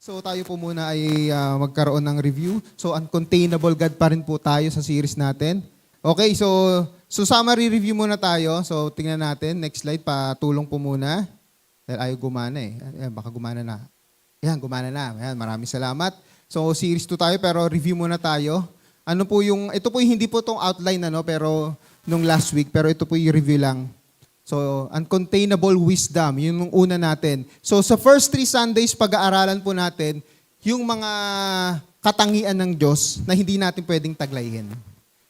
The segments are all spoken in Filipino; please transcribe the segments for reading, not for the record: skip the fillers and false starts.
So tayo po muna ay magkaroon ng review. So uncontainable God pa rin po tayo sa series natin. Okay, so summary review muna tayo. So tingnan natin, next slide, patulong po muna. Dahil ayaw gumana eh. Ayan, baka gumana na. Ayan, gumana na. Ayan, maraming salamat. So series 2 tayo pero review muna tayo. Ito po yung hindi po tong outline pero nung last week, pero ito po yung review lang. So, uncontainable wisdom, yun yung una natin. So, sa first 3 Sundays, pag-aaralan po natin yung mga katangian ng Diyos na hindi natin pwedeng taglayin.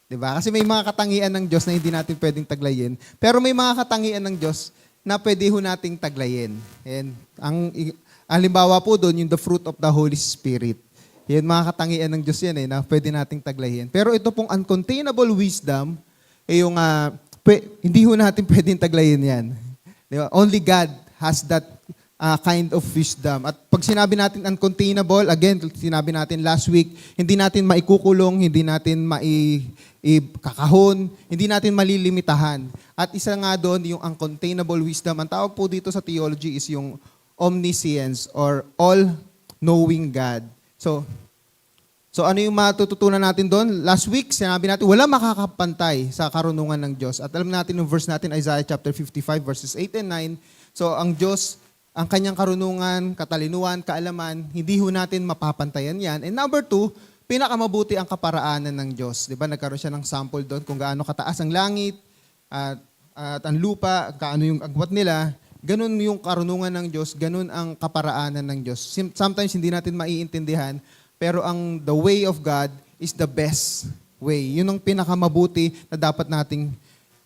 Diba? Kasi may mga katangian ng Diyos na hindi natin pwedeng taglayin. Pero may mga katangian ng Diyos na pwede ho nating taglayin. And ang halimbawa po doon, yung the fruit of the Holy Spirit. Yan, mga katangian ng Diyos yan na pwede nating taglayin. Pero ito pong uncontainable wisdom, yung hindi ho natin pwedeng taglayin yan. Diba? Only God has that kind of wisdom. At pag sinabi natin uncontainable, again, sinabi natin last week, hindi natin maikukulong, hindi natin kakahon, hindi natin malilimitahan. At isa nga doon, yung uncontainable wisdom. Ang tawag po dito sa theology is yung omniscience or all-knowing God. So ano yung matututunan natin doon? Last week, sinabi natin, wala makakapantay sa karunungan ng Diyos. At alam natin yung verse natin, Isaiah chapter 55, verses 8 and 9. So ang Diyos, ang kanyang karunungan, katalinuhan, kaalaman, hindi ho natin mapapantayan yan. And number 2, pinakamabuti ang kaparaanan ng Diyos. Diba? Nagkaroon siya ng sample doon kung gaano kataas ang langit at ang lupa, gaano yung agwat nila. Ganun yung karunungan ng Diyos, ganun ang kaparaanan ng Diyos. Sometimes hindi natin maiintindihan, pero the way of God is the best way. Yun ang pinakamabuti na dapat nating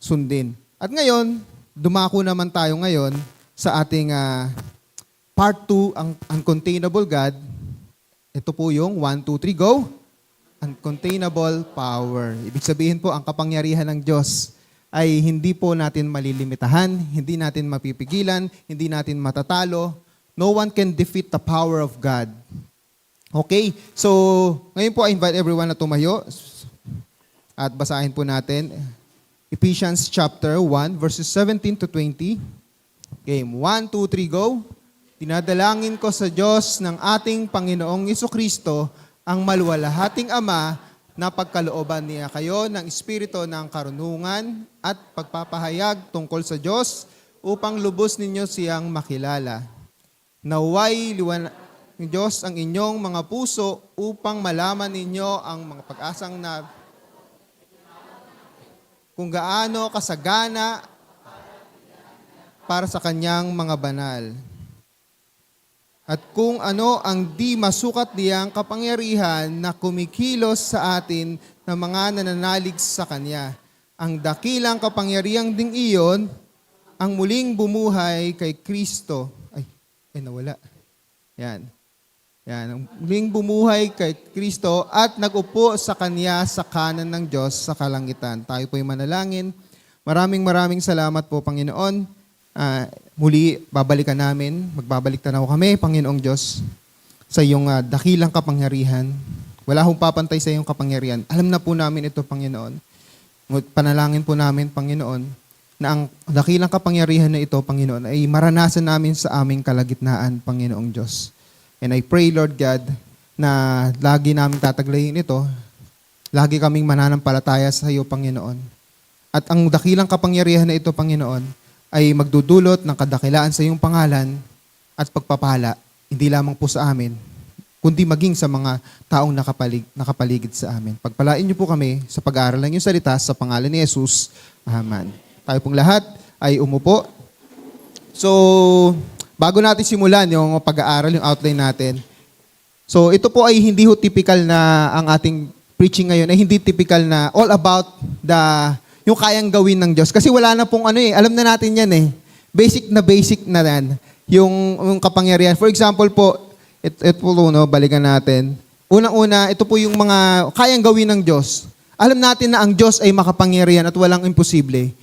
sundin. At ngayon, dumako naman tayo ngayon sa ating part 2, ang uncontainable God. Ito po yung 1, 2, 3, go! Uncontainable power. Ibig sabihin po, ang kapangyarihan ng Diyos ay hindi po natin malilimitahan, hindi natin mapipigilan, hindi natin matatalo. No one can defeat the power of God. Okay, so ngayon po I invite everyone na tumayo at basahin po natin Ephesians chapter 1 verses 17 to 20. Game 1, 2, 3, go! Dinadalangin ko sa Diyos ng ating Panginoong Jesucristo, ang maluwalhating Ama, na pagkalooban niya kayo ng espiritu ng karunungan at pagpapahayag tungkol sa Diyos upang lubos ninyo siyang makilala. Naway ng Diyos ang inyong mga puso upang malaman ninyo ang mga pag-asang na kung gaano kasagana para sa kanyang mga banal. At kung ano ang di masukat niyang kapangyarihan na kumikilos sa atin na mga nananalig sa Kanya. Ang dakilang kapangyarihang ding iyon, ang muling bumuhay kay Kristo. Nawala. Yan. Ang muling bumuhay kay Kristo at nag-upo sa Kanya sa kanan ng Diyos sa kalangitan. Tayo po'y manalangin. Maraming salamat po, Panginoon. Muli, babalikan namin, magbabalik tanaw kami, Panginoong Diyos, sa iyong dakilang kapangyarihan. Wala hong papantay sa iyong kapangyarihan. Alam na po namin ito, Panginoon. Panalangin po namin, Panginoon, na ang dakilang kapangyarihan na ito, Panginoon, ay maranasan namin sa aming kalagitnaan, Panginoong Diyos. And I pray, Lord God, na lagi namin tataglayin ito, lagi kaming mananampalataya sa iyo, Panginoon. At ang dakilang kapangyarihan na ito, Panginoon, ay magdudulot ng kadakilaan sa iyong pangalan at pagpapala, hindi lamang po sa amin, kundi maging sa mga taong nakapaligid sa amin. Pagpalain niyo po kami sa pag-aaral ng iyong salita sa pangalan ni Jesus. Amen. Tayo pong lahat ay umupo. So, bago natin simulan yung pag-aaral, yung outline natin, so ito po ay hindi ho typical na ang ating preaching ngayon, ay hindi typical na all about yung kayang gawin ng Diyos. Kasi wala na pong alam na natin yan Basic na yan. Yung kapangyarihan. For example po, ito po, balikan natin. Unang-una, ito po yung mga kayang gawin ng Diyos. Alam natin na ang Diyos ay makapangyarihan at walang imposible.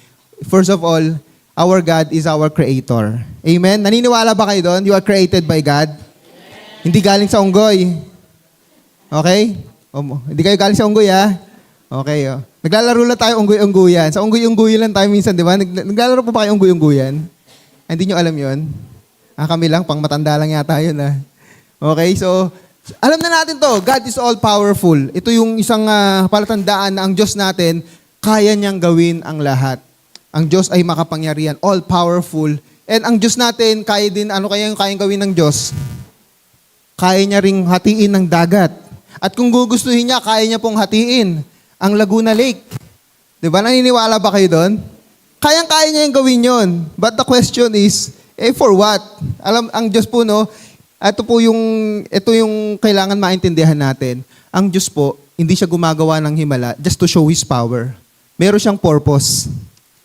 First of all, our God is our Creator. Amen? Naniniwala ba kayo doon? You are created by God? Amen. Hindi galing sa unggoy. Okay? Hindi kayo galing sa unggoy, Okay, Naglalaro lang tayo unggoy-unggoyan. Sa unggoy-unggoy lang tayo minsan, di ba? Naglalaro po ba kayo unggoy-unggoyan? Hindi nyo alam yon? Kami lang, pang matanda lang yata yun. Okay, so alam na natin to, God is all powerful. Ito yung isang palatandaan na ang Diyos natin, kaya niyang gawin ang lahat. Ang Diyos ay makapangyarihan, all powerful. And ang Diyos natin, kaya din, ano kaya yung kayang gawin ng Diyos? Kaya niya ring hatiin ng dagat. At kung gugustuhin niya, kaya niya pong hatiin ang Laguna Lake. Diba? Naniniwala ba kayo doon? Kayang-kaya niya yung gawin yon. But the question is, for what? Alam, ang Diyos po, no, ito yung kailangan maintindihan natin. Ang Diyos po, hindi siya gumagawa ng himala just to show His power. Meron siyang purpose.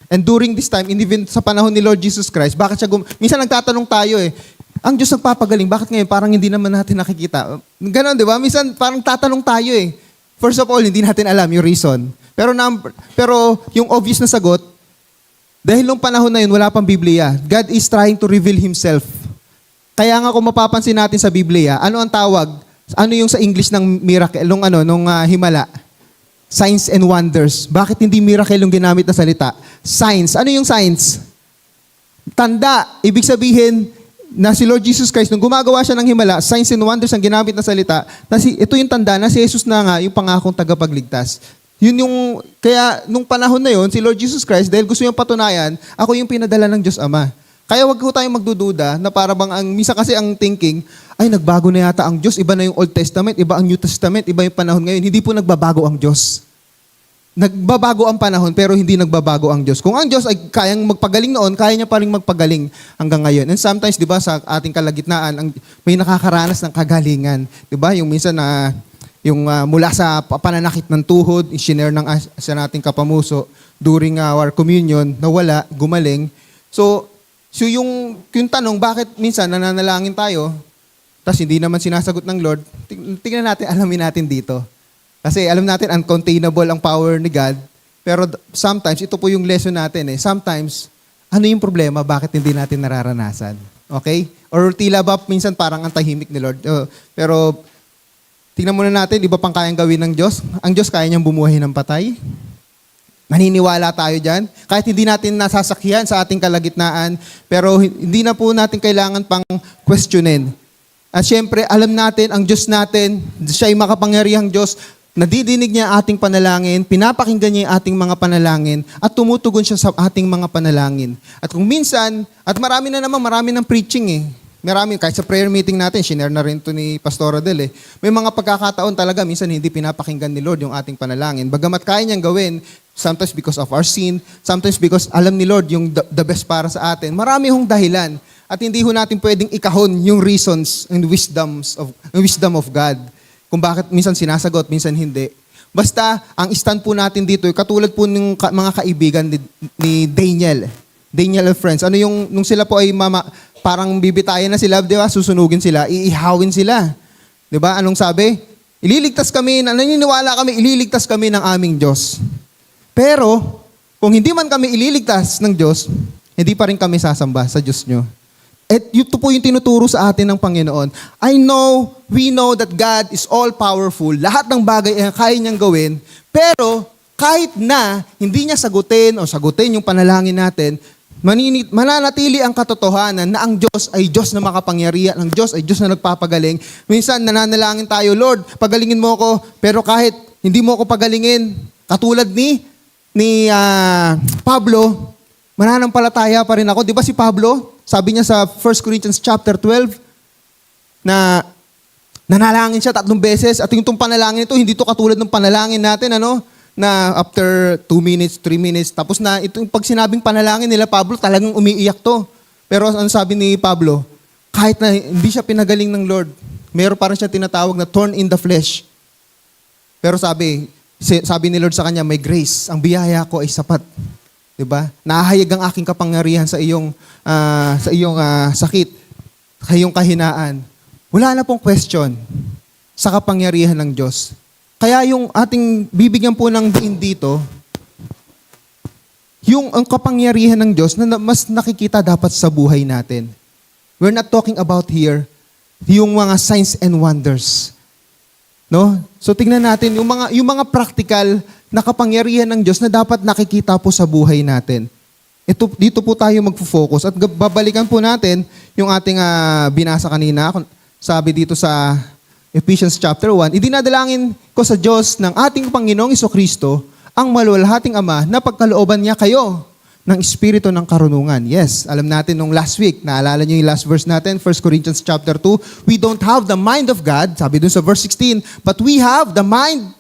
And during this time, even sa panahon ni Lord Jesus Christ, bakit siya minsan nagtatanong tayo ang Diyos nagpapagaling, bakit ngayon parang hindi naman natin nakikita? Ganon, di ba? Minsan parang tatanong tayo First of all, hindi natin alam yung reason. Pero yung obvious na sagot, dahil nung panahon na yun, wala pang Biblia. God is trying to reveal Himself. Kaya nga kung mapapansin natin sa Biblia, ano ang tawag? Ano yung sa English ng miracle, nung himala? Signs and wonders. Bakit hindi miracle yung ginamit na salita? Signs. Ano yung signs? Tanda. Ibig sabihin na si Lord Jesus Christ, nung gumagawa siya ng himala, signs and wonders ang ginamit na salita, ito yung tanda na si Jesus na nga yung pangakong tagapagligtas. Yun yung, kaya nung panahon na yun, si Lord Jesus Christ, dahil gusto niyang patunayan, ako yung pinadala ng Diyos Ama. Kaya wag ko tayong magdududa na para bang minsan kasi ang thinking, ay nagbago na yata ang Diyos, iba na yung Old Testament, iba ang New Testament, iba yung panahon ngayon. Hindi po nagbabago ang Diyos. Nagbabago ang panahon pero hindi nagbabago ang Diyos. Kung ang Diyos ay kayang magpagaling noon, kaya niya pa rin magpagaling hanggang ngayon. And sometimes, di ba, sa ating kalagitnaan, may nakakaranas ng kagalingan. Di ba? Yung minsan na mula sa pananakit ng tuhod, i-share sa nating kapamuso during our communion, nawala, gumaling. So yung tanong, bakit minsan nananalangin tayo, tapos hindi naman sinasagot ng Lord, tingnan natin, alamin natin dito. Kasi alam natin, uncontainable ang power ni God, pero sometimes, ito po yung lesson natin sometimes, ano yung problema, bakit hindi natin nararanasan? Okay? Or tila ba minsan parang ang tahimik ni Lord? Pero tingnan muna natin, iba pang kayang gawin ng Diyos. Ang Diyos kaya niyang bumuhay ng patay. Maniniwala tayo dyan. Kahit hindi natin nasasakyan sa ating kalagitnaan, pero hindi na po natin kailangan pang questionin. At syempre, alam natin, ang Diyos natin, siya ay makapangyarihang Diyos, nadidinig niya ating panalangin, pinapakinggan niya yung ating mga panalangin, at tumutugon siya sa ating mga panalangin. At kung minsan, at marami ng preaching Marami, kahit sa prayer meeting natin, shinare na rin to ni Pastor Adel May mga pagkakataon talaga, minsan hindi pinapakinggan ni Lord yung ating panalangin. Bagamat kaya niyang gawin, sometimes because of our sin, sometimes because alam ni Lord yung the best para sa atin. Marami hong dahilan. At hindi ho natin pwedeng ikahon yung reasons and wisdom of God. Kung bakit minsan sinasagot, minsan hindi. Basta, ang stand po natin dito, katulad po ng mga kaibigan ni Daniel. Daniel and friends. Ano yung, nung sila po ay parang bibitayan na sila, di ba? Susunugin sila, iihawin sila. Di ba? Anong sabi? Ililigtas kami, naniniwala kami, ililigtas kami ng aming Diyos. Pero, kung hindi man kami ililigtas ng Diyos, hindi pa rin kami sasamba sa Diyos nyo. At ito po yung tinuturo sa atin ng Panginoon. We know that God is all-powerful. Lahat ng bagay ay kaya niyang gawin. Pero, kahit na hindi niya sagutin yung panalangin natin, mananatili ang katotohanan na ang Diyos ay Diyos na makapangyarihan, ang Diyos ay Diyos na nagpapagaling. Minsan nananalangin tayo, Lord, pagalingin mo ako, pero kahit hindi mo ako pagalingin, katulad ni Pablo, mananampalataya pa rin ako. Di ba si Pablo, sabi niya sa 1 Corinthians chapter 12, na nanalangin siya 3 beses, at yung panalangin ito, hindi to katulad ng panalangin natin, na after 2 minutes, 3 minutes, tapos na, itong pag sinabing panalangin nila Pablo, talagang umiiyak to. Pero ang sabi ni Pablo, kahit na hindi siya pinagaling ng Lord, meron pa rin siya tinatawag na thorn in the flesh. Pero sabi ni Lord sa kanya, may grace, ang biyaya ko ay sapat. Diba? Nahahayag ang aking kapangyarihan sa iyong sakit, sa iyong kahinaan. Wala na pong question sa kapangyarihan ng Diyos. Kaya yung ating bibigyan po ng diin dito, ang kapangyarihan ng Diyos na mas nakikita dapat sa buhay natin. We're not talking about here yung mga signs and wonders. No? So tingnan natin yung mga practical na kapangyarihan ng Diyos na dapat nakikita po sa buhay natin. Dito po tayo magfo-focus at babalikan po natin yung ating binasa kanina sabi dito sa Ephesians chapter 1, idinadalangin ko sa Diyos ng ating Panginoong Jesucristo, ang maluwalhating Ama, na pagkalooban niya kayo ng espiritu ng karunungan. Yes, alam natin nung last week, naalala niyo yung last verse natin, 1 Corinthians chapter 2, we don't have the mind of God, sabi dun sa verse 16, but we have the mind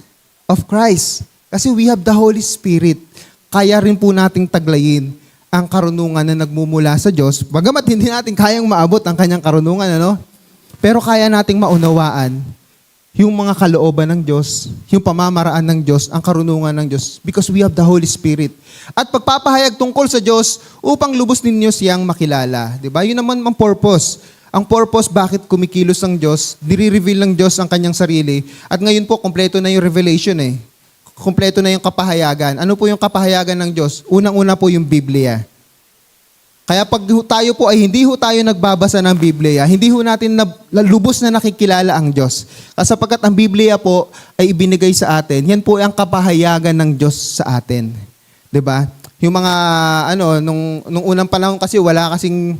of Christ. Kasi we have the Holy Spirit. Kaya rin po nating taglayin ang karunungan na nagmumula sa Diyos. Bagamat hindi natin kayang maabot ang kanyang karunungan, ano? Pero kaya nating maunawaan yung mga kalooban ng Diyos, yung pamamaraan ng Diyos, ang karunungan ng Diyos, because we have the Holy Spirit. At pagpapahayag tungkol sa Diyos upang lubos ninyo siyang makilala. Diba? Yun naman ang purpose. Ang purpose bakit kumikilos ang Diyos, nire-reveal ng Diyos ang kanyang sarili. At ngayon po, kompleto na yung revelation eh. Kompleto na yung kapahayagan. Ano po yung kapahayagan ng Diyos? Unang-una po yung Biblia. Kaya pag tayo po ay hindi ho tayo nagbabasa ng Biblia, hindi ho natin lubos na nakikilala ang Diyos. Kasi sapagkat ang Biblia po ay ibinigay sa atin, yan po ang kapahayagan ng Diyos sa atin. 'Di ba? Yung mga nung unang panahon kasi wala kasing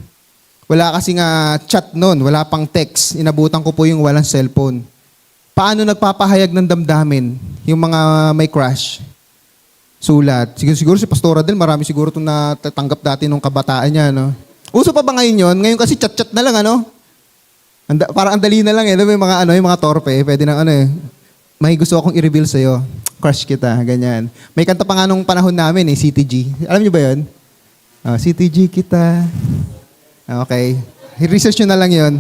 chat noon, wala pang text. Inabutan ko po yung walang cellphone. Paano nagpapahayag ng damdamin yung mga may crush? Sulat. Siguro si Pastor Adel, marami siguro itong natatanggap dati nung kabataan niya, no? Uso pa ba ngayon yun? Ngayon kasi chat-chat na lang, ano? Parang andali na lang, eh. May mga, yung mga torpe, pwede nang, may gusto akong i-reveal sa'yo. Crush kita, ganyan. May kanta pa nga nung panahon namin, CTG. Alam niyo ba yun? CTG kita. Okay. I-research nyo na lang yun.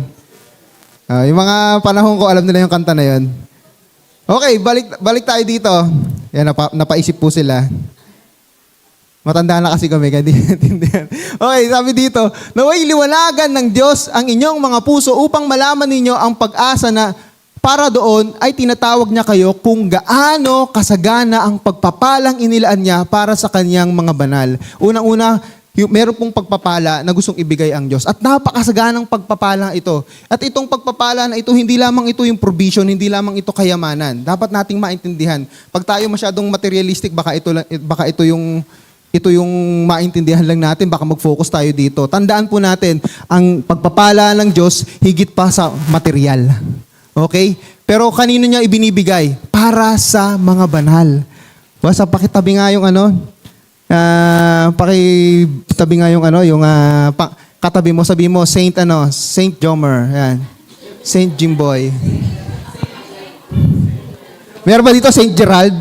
Yung mga panahon ko, alam nila yung kanta na yun. Okay, balik tayo dito. Yan, napaisip po sila. Matanda na kasi kami, kaya di natindihan. Okay, sabi dito, naway liwanagan ng Diyos ang inyong mga puso upang malaman ninyo ang pag-asa na para doon ay tinatawag niya kayo kung gaano kasagana ang pagpapalang inilaan niya para sa kanyang mga banal. Unang-una, meron pong pagpapala na gustong ibigay ang Diyos. At napakasaganang pagpapala ito. At itong pagpapala na ito, hindi lamang ito yung provision, hindi lamang ito kayamanan. Dapat nating maintindihan. Pag tayo masyadong materialistic, baka ito yung maintindihan lang natin, baka mag-focus tayo dito. Tandaan po natin, ang pagpapala ng Diyos, higit pa sa material. Okay? Pero kanino niya ibinibigay? Para sa mga banal. Basta pakitabi nga yung pakitabi nga yung katabi mo, sabi mo, Saint Jomer. Yan. Saint Jimboy. Meron ba dito Saint Gerald?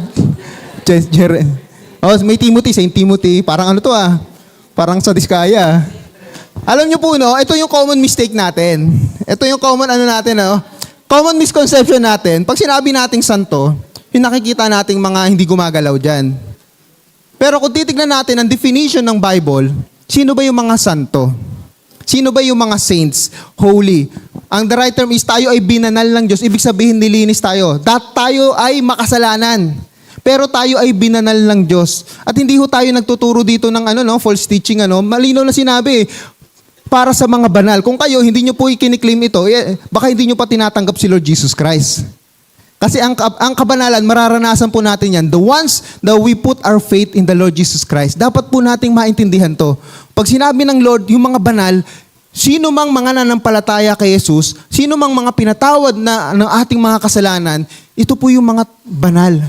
May Timothy, Saint Timothy. Parang parang sa Diskaya. Alam niyo po, ito yung common mistake natin. Ito yung common common misconception natin. Pag sinabi nating santo, yung nakikita nating mga hindi gumagalaw dyan. Pero kung titignan natin ang definition ng Bible, sino ba yung mga santo? Sino ba yung mga saints? Holy. Ang the right term is tayo ay binanal ng Diyos. Ibig sabihin nilinis tayo. Tayo ay makasalanan. Pero tayo ay binanal ng Diyos. At hindi ho tayo nagtuturo dito ng false teaching. Malinaw na sinabi, para sa mga banal. Kung kayo, hindi nyo po ikiniklaim ito, baka hindi nyo pa tinatanggap si Lord Jesus Christ. Kasi ang kabanalan, mararanasan po natin yan. The ones that we put our faith in the Lord Jesus Christ, dapat po nating maintindihan to. Pag sinabi ng Lord, yung mga banal, sino mang mga nanampalataya kay Jesus, sino mang mga pinatawad ng ating mga kasalanan, ito po yung mga banal.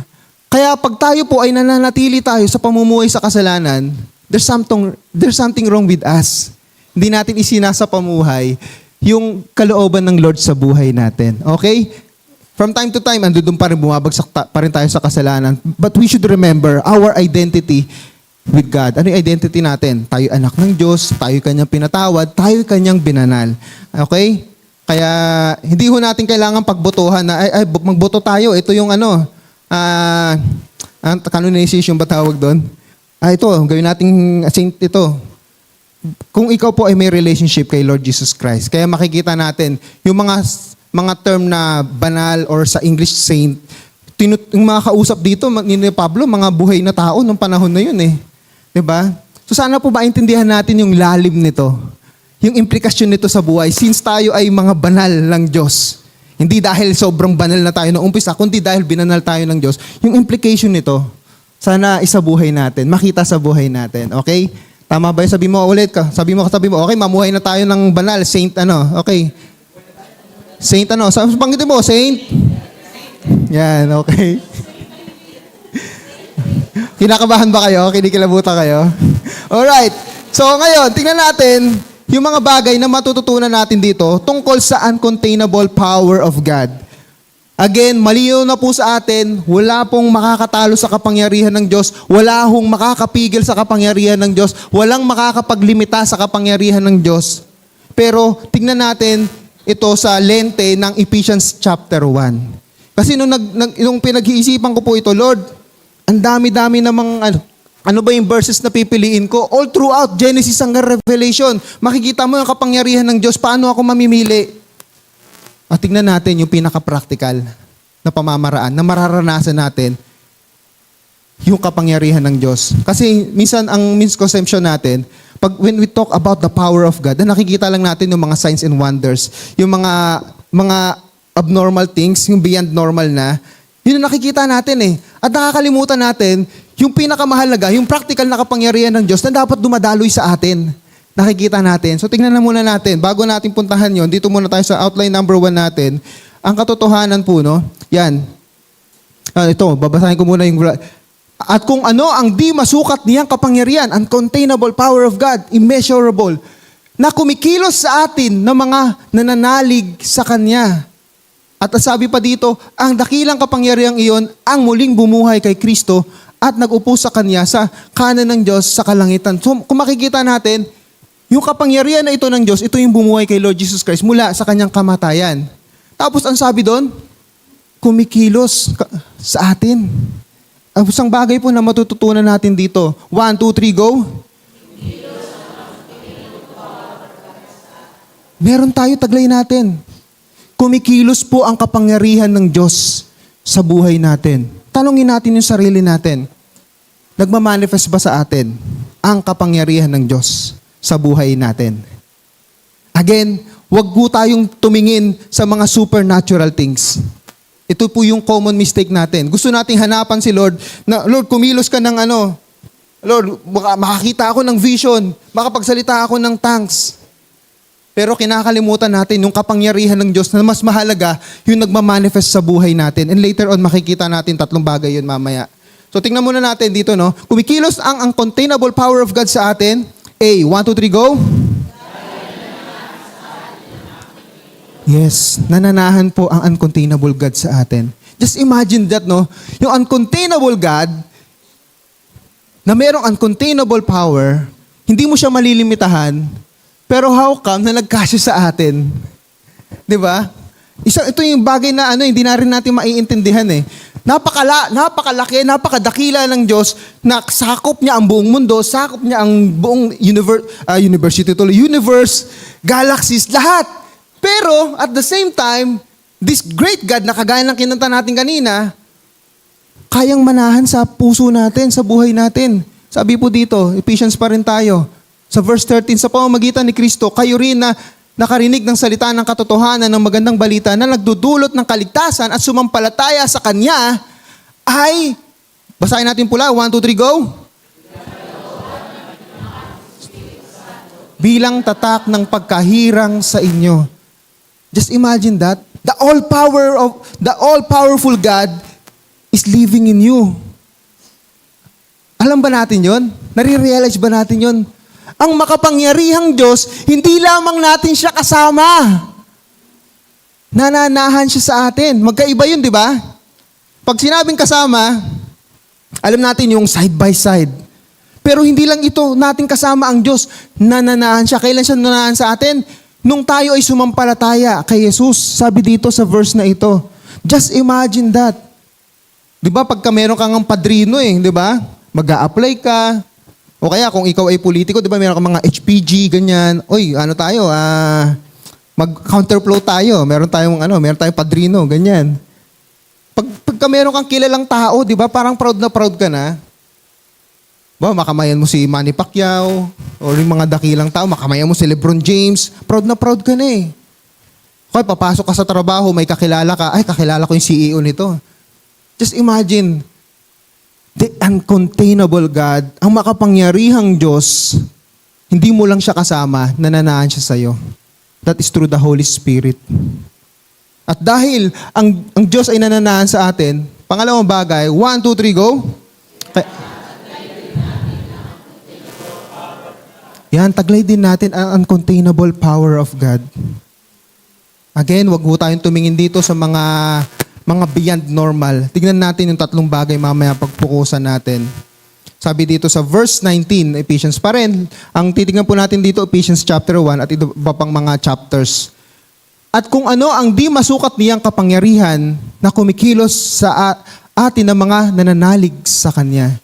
Kaya pag tayo po ay nananatili tayo sa pamumuhay sa kasalanan, there's something wrong with us. Hindi natin isinasa pamuhay yung kalooban ng Lord sa buhay natin. Okay? From time to time, andun pa rin, bumabagsak pa rin tayo sa kasalanan. But we should remember our identity with God. Ano yung identity natin? Tayo anak ng Diyos, tayo kanyang pinatawad, tayo kanyang binanal. Okay? Kaya hindi ho natin kailangan pagbotohan na, magboto tayo. Ito yung canonization ba tawag doon? Ito, gawin nating saint ito. Kung ikaw po ay may relationship kay Lord Jesus Christ, kaya makikita natin yung mga term na banal or sa English saint, yung mga kausap dito, ni Pablo, mga buhay na tao nung panahon na yun eh. Diba? So sana po maintindihan natin yung lalim nito. Yung implikasyon nito sa buhay since tayo ay mga banal ng Diyos. Hindi dahil sobrang banal na tayo noong umpisa, kundi dahil binanal tayo ng Diyos. Yung implication nito, sana isabuhay natin, makita sa buhay natin. Okay? Tama ba yun? Sabi mo ulit ka. Sabi mo, okay, mamuhay na tayo ng banal, saint okay. Saint ano? Sa banggitin mo, Saint? Yan, okay. Kinakabahan ba kayo? Kinikilabutan kayo? Alright. So ngayon, tingnan natin yung mga bagay na matututunan natin dito tungkol sa uncontainable power of God. Again, malinaw na po sa atin, wala pong makakatalo sa kapangyarihan ng Diyos, wala hong makakapigil sa kapangyarihan ng Diyos, walang makakapaglimita sa kapangyarihan ng Diyos. Pero tingnan natin ito sa lente ng Ephesians chapter 1. Kasi nung pinag-iisipan ko po ito, Lord, ang dami-dami namang ano ba yung verses na pipiliin ko? All throughout Genesis hanggang Revelation, makikita mo yung kapangyarihan ng Diyos, paano ako mamimili? At tingnan natin yung pinaka-practical na pamamaraan na mararanasan natin yung kapangyarihan ng Diyos. Kasi minsan ang misconception natin, when we talk about the power of God, nakikita lang natin yung mga signs and wonders, yung mga abnormal things, yung beyond normal na, yun ang nakikita natin eh. At nakakalimutan natin yung pinakamahalaga, yung practical na kapangyarihan ng Diyos na dapat dumadaloy sa atin. Nakikita natin. So tingnan na muna natin. Bago natin puntahan yon, dito muna tayo sa outline number 1 natin. Ang katotohanan po, no? Yan. Ito, babasahin ko muna yung... At kung ano ang di masukat niyang kapangyarihan, uncontainable power of God, immeasurable, na kumikilos sa atin ng mga nananalig sa Kanya. At sabi pa dito, ang dakilang kapangyarihang iyon ang muling bumuhay kay Kristo at nag-upo sa Kanya sa kanan ng Diyos sa kalangitan. So kung makikita natin, yung kapangyarihan na ito ng Diyos, ito yung bumuhay kay Lord Jesus Christ mula sa Kanyang kamatayan. Tapos ang sabi doon, kumikilos sa atin. Ang isang bagay po na matututunan natin dito. 1, 2, 3, go. Meron tayo, taglay natin. Kumikilos po ang kapangyarihan ng Diyos sa buhay natin. Tanungin natin yung sarili natin. Nagmamanifest ba sa atin ang kapangyarihan ng Diyos sa buhay natin? Again, wag po tayong tumingin sa mga supernatural things. Ito po yung common mistake natin. Gusto nating hanapan si Lord na, Lord, kumilos ka ng ano. Lord, makakita ako ng vision. Makapagsalita ako ng tongues. Pero kinakalimutan natin yung kapangyarihan ng Diyos na mas mahalaga yung nagmamanifest sa buhay natin. And later on, makikita natin 3 bagay yun mamaya. So tingnan muna natin dito, no? Kumikilos ang uncontainable power of God sa atin. A, 1, 2, 3, go. Yes, nananahan po ang uncontainable God sa atin. Just imagine that, no? Yung uncontainable God, na merong uncontainable power, hindi mo siya malilimitahan, pero how come na nagkasya sa atin? 'Di ba? Ito yung bagay na hindi na rin natin maiintindihan eh. Napakalaki, napakadakila ng Diyos na sakop niya ang buong mundo, sakop niya ang buong universe, galaxies, lahat. Pero at the same time, this great God na kagaya ng kinanta natin kanina, kayang manahan sa puso natin, sa buhay natin. Sabi po dito, Ephesians pa rin tayo. Sa verse 13, sa pamamagitan ni Kristo, kayo rin na nakarinig ng salita ng katotohanan ng magandang balita na nagdudulot ng kaligtasan at sumampalataya sa Kanya ay, basahin natin pula, 1, 2, 3, go. Bilang tatak ng pagkahirang sa inyo. Just imagine that. The all-powerful God is living in you. Alam ba natin yon? Nare-realize ba natin yon? Ang makapangyarihang Diyos, hindi lamang natin siya kasama. Nananahan siya sa atin. Magkaiba yun, di ba? Pag sinabing kasama, alam natin yung side by side. Pero hindi lang ito natin kasama ang Diyos. Nananahan siya. Kailan siya nananahan sa atin? Nung tayo ay sumampalataya kay Jesus. Sabi dito sa verse na ito. Just imagine that. Di ba? Pagka meron kang padrino di ba? Mag-a-apply ka. O kaya kung ikaw ay politiko, di ba meron kang mga HPG, ganyan. Oy, tayo? Mag-counterflow tayo. Meron tayong padrino, ganyan. Pagka meron kang kilalang tao, di ba, parang proud ka na. Ba, makamayan mo si Manny Pacquiao, o yung mga dakilang tao, makamayan mo si LeBron James, proud ka na eh. Okay, papasok ka sa trabaho, may kakilala ka, ay, kakilala ko yung CEO nito. Just imagine, the uncontainable God, ang makapangyarihang Diyos, hindi mo lang siya kasama, nananahan siya sa'yo. That is through the Holy Spirit. At dahil ang Diyos ay nananahan sa atin, pangalawang bagay, 1, 2, 3, go. Yan, taglay din natin ang uncontainable power of God. Again, wag ho tayong tumingin dito sa mga beyond normal. Tignan natin yung tatlong bagay mamaya pagpukusan natin. Sabi dito sa verse 19, Ephesians pa rin. Ang titignan po natin dito, Ephesians chapter 1 at iba pang mga chapters. At kung ano ang di masukat niyang kapangyarihan na kumikilos sa atin ng mga nananalig sa Kanya.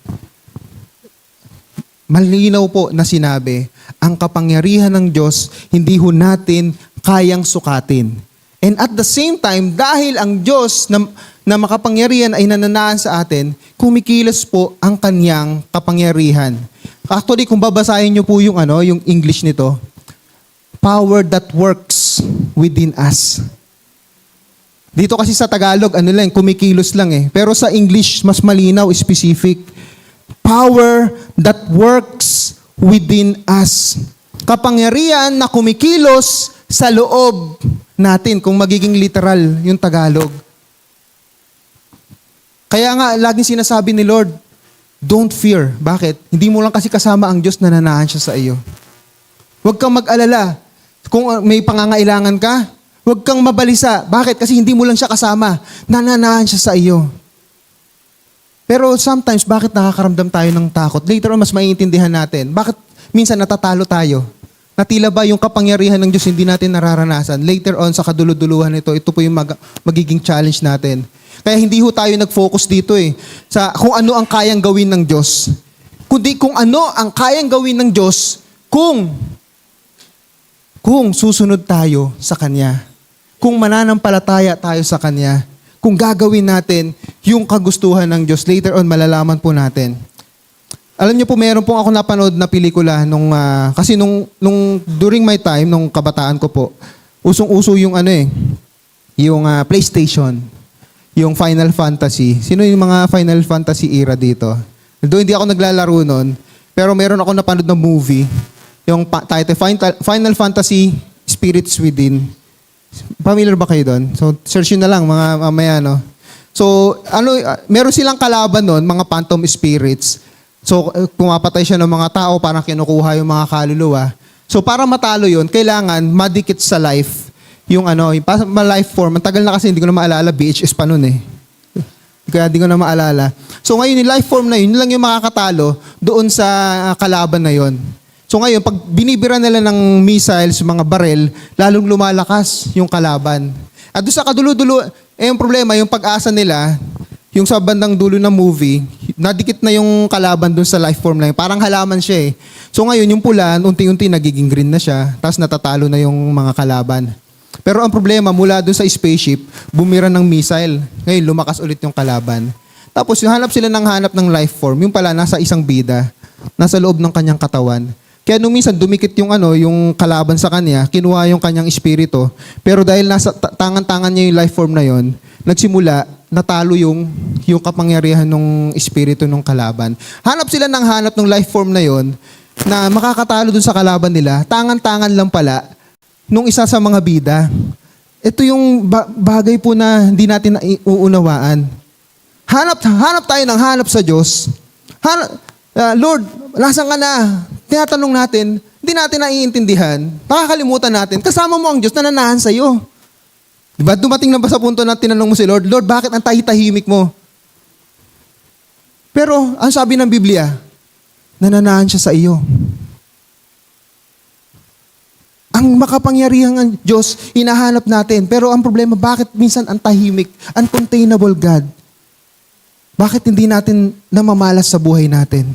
Malinaw po na sinabi, ang kapangyarihan ng Diyos, hindi ho natin kayang sukatin. And at the same time, dahil ang Diyos na makapangyarihan ay nananaan sa atin, kumikilos po ang Kanyang kapangyarihan. Actually, kung babasahin niyo po yung English nito, power that works within us. Dito kasi sa Tagalog, kumikilos lang eh. Pero sa English, mas malinaw, specific. Power that works within us. Kapangyarihan na kumikilos sa loob natin, kung magiging literal yung Tagalog. Kaya nga, laging sinasabi ni Lord, don't fear. Bakit? Hindi mo lang kasi kasama ang Diyos, nananahan siya sa iyo. Huwag kang mag-alala. Kung may pangangailangan ka, huwag kang mabalisa. Bakit? Kasi hindi mo lang siya kasama. Nananahan siya sa iyo. Pero sometimes, bakit nakakaramdam tayo ng takot? Later on, mas maiintindihan natin. Bakit minsan natatalo tayo? Natila ba yung kapangyarihan ng Diyos hindi natin nararanasan? Later on, sa kaduluduluhan nito, ito po yung magiging challenge natin. Kaya hindi ho tayo nag-focus dito sa kung ano ang kayang gawin ng Diyos. Kundi kung ano ang kayang gawin ng Diyos kung susunod tayo sa Kanya. Kung mananampalataya tayo sa Kanya. Kung gagawin natin yung kagustuhan ng Diyos, later on malalaman po natin. Alam niyo po, meron po ako napanood na pelikula kasi during my time, nung kabataan ko po, usong-uso yung yung PlayStation, yung Final Fantasy. Sino yung mga Final Fantasy era dito? Doon hindi ako naglalaro noon, pero meron ako napanood na movie, yung title, Final Fantasy Spirits Within. Familiar ba kayo doon? So, search nyo na lang, mga mamaya, no? So, meron silang kalaban noon, mga phantom spirits. So, pumapatay siya ng mga tao, parang kinukuha yung mga kaluluwa. So, para matalo yun, kailangan madikit sa life. Yung life form. Ang tagal na kasi, hindi ko na maalala, VHS pa noon eh. Kaya hindi ko na maalala. So, ngayon, yung life form na yun lang yung makakatalo doon sa kalaban na yun. So ngayon, pag binibira nila ng missiles, mga barel, lalong lumalakas yung kalaban. At doon sa kadulo-dulo, yung problema, yung pag-asa nila, yung sa bandang dulo ng movie, nadikit na yung kalaban doon sa life form na yun. Parang halaman siya eh. So ngayon, yung pula, unti-unti nagiging green na siya, tapos natatalo na yung mga kalaban. Pero ang problema, mula doon sa spaceship, bumira ng missile. Ngayon, lumakas ulit yung kalaban. Tapos, hanap sila ng hanap ng life form. Yung pala, nasa isang bida, nasa loob ng kanyang katawan. Kaya nung minsan dumikit yung yung kalaban sa kanya, kinuha yung kanyang espiritu. Pero dahil nasa tangan-tangan niya yung life form na yon, nagsimula natalo yung kapangyarihan ng espiritu ng kalaban. Hanap sila ng hanap ng life form na yon na makakatalo dun sa kalaban nila. Tangan-tangan lang pala nung isa sa mga bida. Ito yung bagay po na hindi natin uuunawaan. Hanap tayo ng hanap sa Diyos. Lord, nasaan ka na? Tinatanong natin, hindi natin naiintindihan, nakakalimutan natin, kasama mo ang Diyos na nananahan sa iyo. Diba? Dumating na ba sa punto na tinanong mo si Lord, Lord, bakit ang tahimik mo? Pero, ang sabi ng Biblia, nananahan siya sa iyo. Ang makapangyarihang Diyos, hinahanap natin. Pero ang problema, bakit minsan ang tahimik, uncontainable God? Bakit hindi natin namamalas sa buhay natin?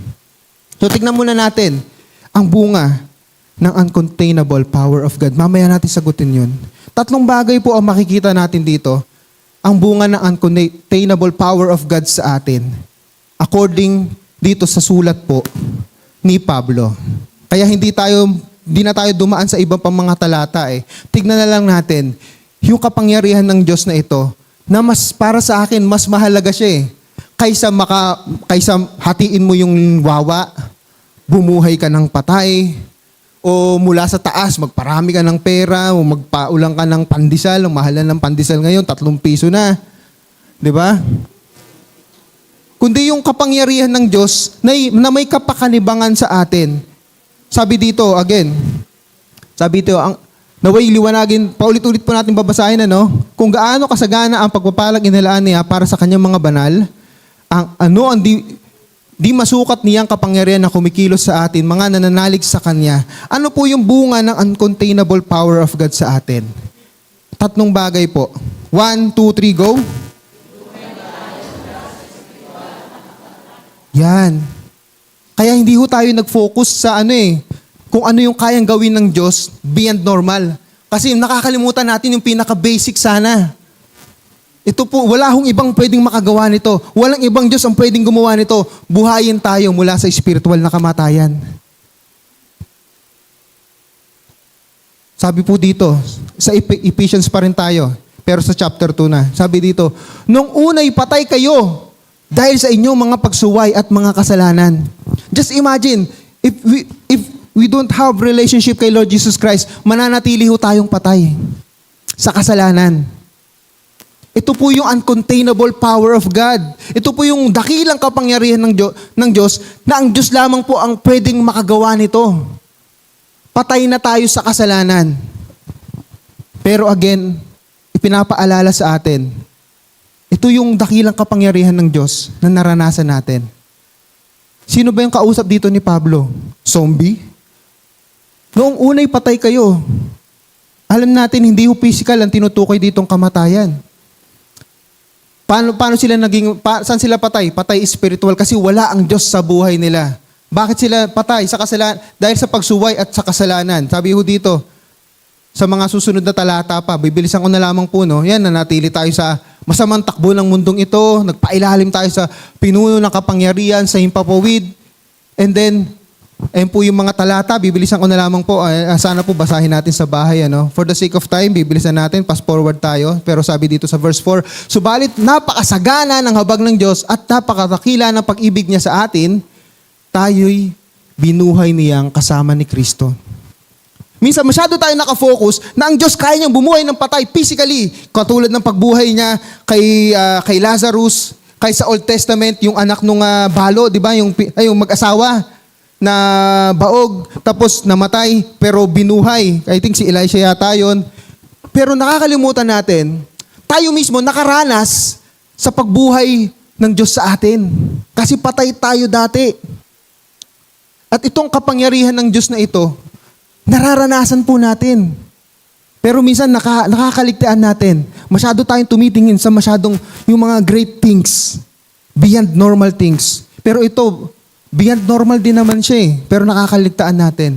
So, tignan muna natin ang bunga ng uncontainable power of God. Mamaya natin sagutin yun. Tatlong bagay po ang makikita natin dito. Ang bunga ng uncontainable power of God sa atin. According dito sa sulat po ni Pablo. Kaya hindi na tayo dumaan sa ibang pang mga talata eh. Tignan na lang natin yung kapangyarihan ng Diyos na ito na mas para sa akin, mas mahalaga siya eh. Kaysa hatiin mo yung wawa, bumuhay ka ng patay, O mula sa taas, magparami ka ng pera, o magpaulang ka ng pandesal, ang mahalan ng pandesal ngayon, 3 piso na. Di ba? Kundi yung kapangyarihan ng Diyos na may kapakanibangan sa atin. Sabi dito, again, naway liwanagin, paulit-ulit po natin babasahin, kung gaano kasagana ang pagpapalang inilaan niya para sa kanyang mga banal, ang di masukat niyang kapangyarihan na kumikilos sa atin, mga nananalig sa Kanya. Ano po yung bunga ng uncontainable power of God sa atin? 3 bagay po. 1, 2, 3, go. Yan. Kaya hindi ho tayo nag-focus sa kung ano yung kayang gawin ng Diyos beyond normal. Kasi nakakalimutan natin yung pinaka-basic sana. Ito po, wala hong ibang pwedeng makagawa nito. Walang ibang Diyos ang pwedeng gumawa nito. Buhayin tayo mula sa spiritual na kamatayan. Sabi po dito, sa Ephesians pa rin tayo, pero sa chapter 2 na. Sabi dito, nung unay patay kayo dahil sa inyong mga pagsuway at mga kasalanan. Just imagine, if we don't have relationship kay Lord Jesus Christ, mananatili ho tayong patay sa kasalanan. Ito po yung uncontainable power of God. Ito po yung dakilang kapangyarihan ng Diyos na ang Diyos lamang po ang pwedeng makagawa nito. Patay na tayo sa kasalanan. Pero again, ipinapaalala sa atin, ito yung dakilang kapangyarihan ng Diyos na naranasan natin. Sino ba yung kausap dito ni Pablo? Zombie? Noong unay patay kayo. Alam natin, hindi ho physical ang tinutukoy ditong kamatayan. Paano sila saan sila patay? Patay spiritual kasi wala ang Diyos sa buhay nila. Bakit sila patay? Sa kasalanan, dahil sa pagsuway at sa kasalanan. Sabi ho dito, sa mga susunod na talata pa, bibilisan ko na lamang po, yan, nanatili tayo sa masamang takbo ng mundong ito, nagpailalim tayo sa pinuno ng kapangyarihan, sa himpapawid, and then, ayun po yung mga talata, bibilisan ko na lamang po, sana po basahin natin sa bahay, For the sake of time, bibilisan natin, fast forward tayo, pero sabi dito sa verse 4, subalit napakasagana ng habag ng Diyos at napakadakila ng pag-ibig niya sa atin, tayo'y binuhay niyang kasama ni Kristo. Minsan masyado tayo nakafocus na ang Diyos kaya niyang bumuhay ng patay physically, katulad ng pagbuhay niya kay Lazarus, kay sa Old Testament, yung anak nung balo, di ba, yung mag-asawa, na baog, tapos namatay, pero binuhay. I think si Elisha yata yun. Pero nakakalimutan natin, tayo mismo nakaranas sa pagbuhay ng Diyos sa atin. Kasi patay tayo dati. At itong kapangyarihan ng Diyos na ito, nararanasan po natin. Pero minsan nakakaligtaan natin. Masyado tayong tumitingin sa masyadong yung mga great things, beyond normal things. Pero ito, beyond normal din naman siya pero nakakaligtaan natin.